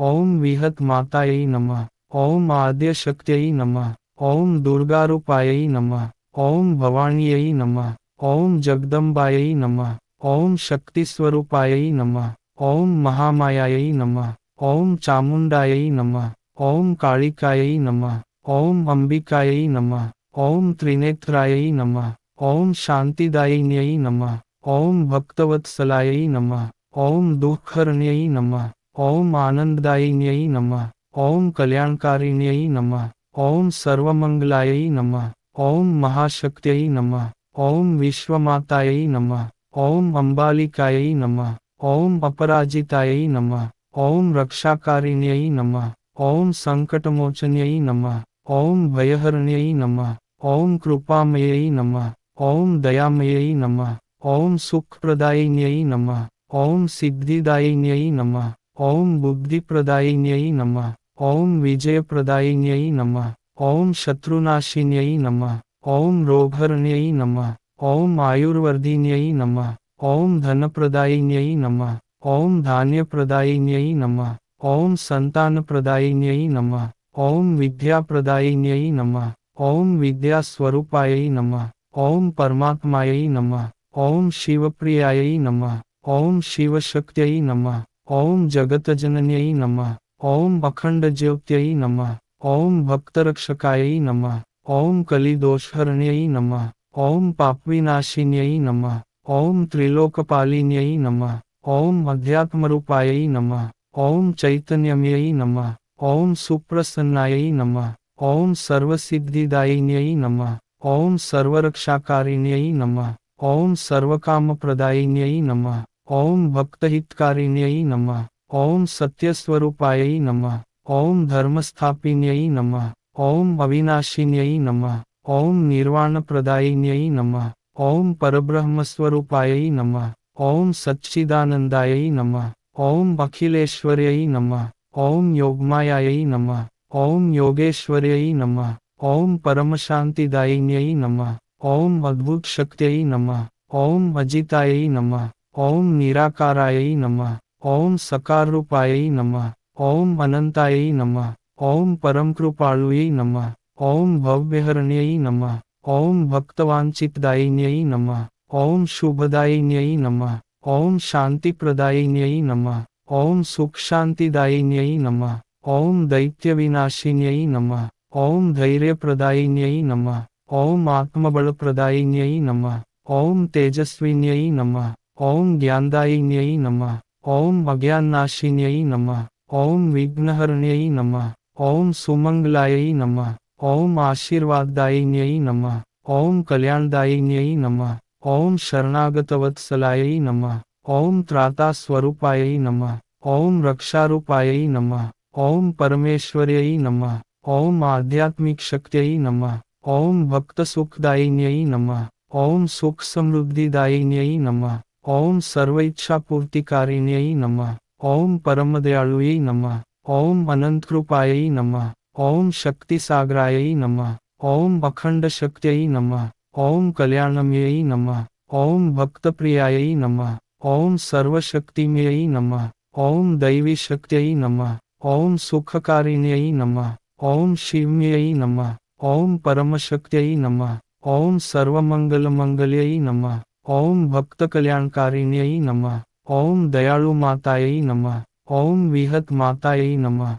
ॐ विहत मातायै नमः। ॐ आद्यशक्त्यै नमः। ॐ दुर्गारूपायै नमः। ॐ भवान्यै नमः। ॐ जगदम्बायै नमः। ॐ शक्तिस्वरूपायै नमः। ॐ महामायायै नमः। ॐ चामुण्डायै नमः। ॐ कालिकायै नमः। ॐ अम्बिकायै नमः। ॐ त्रिनेत्रायै नमः। ॐ शान्तिदायिन्यै नमः। ॐ भक्तवत्सलायै नमः। ॐ दुःखहरण्यै नमः। ॐ आनन्ददायिन्यै नमः। ॐ कल्याणकारिण्यै नमः। ॐ सर्वमङ्गलायै नमः। ॐ महाशक्त्यै नमः। ॐ विश्वमातायै नमः। ॐ अम्बालिकायै नमः। ॐ अपराजितायै नमः। ॐ रक्षाकारिण्यै नमः। ॐ सङ्कटमोचन्यै नमः। ॐ भयहरण्यै नमः। ॐ कृपामयै नमः। ॐ दयामयै नमः। ॐ सुखप्रदायिन्यै नमः। ॐ सिद्धिदायिन्यै नमः। ॐ बुद्धिप्रदायिन्यै नमः। ॐ विजयप्रदायिन्यै नमः। ॐ शत्रुनाशिन्यै नमः। ॐ रोगहरण्यै नमः। ॐ आयुर्वर्धिन्यै नमः। ॐ धनप्रदायिन्यै नमः। ॐ धान्यप्रदायिन्यै नमः। ॐ सन्तानप्रदायिन्यै नमः। ॐ विद्याप्रदायिन्यै नमः। ॐ विद्यास्वरूपायै नमः। ॐ परमात्मायै नमः। ॐ शिवप्रियायै नमः। ॐ शिवशक्त्यै नमः। ॐ जगतजनन्यै नमः। ॐ अखण्डज्योत्यै नमः। ॐ भक्तरक्षकायै नमः। ॐ कलिदोषहरण्यै नमः। ॐ पापविनाशिन्यै नमः। ॐ त्रिलोकपालिन्यै नमः। ॐ अध्यात्मरूपायै नमः। ॐ चैतन्यमयै नमः। ॐ सुप्रसन्नायै नमः। ॐ सर्वसिद्धिदायिन्यै नमः। ॐ सर्वरक्षाकारिण्यै नमः। ॐ सर्वकामप्रदायिन्यै नमः। ॐ भक्तहितकारिण्यै नमः। ॐ सत्यस्वरूपायै नमः। ॐ धर्मस्थापिन्यै नमः। ॐ अविनाशिन्यै नमः। ॐ निर्वाणप्रदायिन्यै नमः। ॐ परब्रह्मस्वरूपायै नमः। ॐ सच्चिदानन्दायै नमः। ॐ अखिलेश्वर्यै नमः। ॐ योगमायायै नमः। ॐ योगेश्वर्यै नमः। ॐ परमशान्तिदायिन्यै नमः। ॐ अद्भुतशक्त्यै नमः। ॐ अजितायै नमः। ॐ निराकारायै नमः। ॐ सकाररूपायै नमः। ॐ अनन्तायै नमः। ॐ परमकृपालुयै नमः। ॐ भव्यहरण्यै नमः। ॐ भक्तवाञ्छितदायिन्यै नमः। ॐ शुभदायिन्यै नमः। ॐ शान्तिप्रदायिन्यै नमः। ॐ सुखशान्तिदायिन्यै नमः। ॐ दैत्यविनाशिन्यै नमः। ॐ धैर्यप्रदायिन्यै नमः। ॐ आत्मबलप्रदायिन्यै नमः। ॐ तेजस्विन्यै नमः। ॐ ज्ञानदायिन्यै नमः। ॐ अज्ञाननाशिन्यै नमः। ॐ विघ्नहरण्यै नमः। ॐ सुमङ्गलायै नमः। ॐ आशीर्वाददायिन्यै नमः। ॐ कल्याणदायिन्यै नमः। ॐ शरणागतवत्सलायै नमः। ॐ त्रातास्वरूपायै नमः। ॐ रक्षारूपायै नमः। ॐ परमेश्वर्यै नमः। ॐ आध्यात्मिकशक्त्यै नमः। ॐ भक्तसुखदायिन्यै नमः। ॐ सुखसमृद्धिदायिन्यै नमः। ॐ सर्वइच्छापूर्तिकारिण्यै नमः। ॐ परमदयालुयै नमः। ॐ अनन्तकृपायै नमः। ॐ शक्तिसागरायै नमः। ॐ अखण्डशक्त्यै नमः। ॐ कल्याणमयै नमः। ॐ भक्तप्रियायै नमः। ॐ सर्वशक्तिमयै नमः। ॐ दैवीशक्त्यै नमः। ॐ सुखकारिण्यै नमः। ॐ शिवमयै नमः। ॐ परमशक्त्यै नमः। ॐ सर्वमङ्गलमङ्गल्यै नमः। ॐ भक्तकल्याणकारिण्यै नमः। ॐ दयालुमातायै नमः। ॐ विहतमातायै नमः।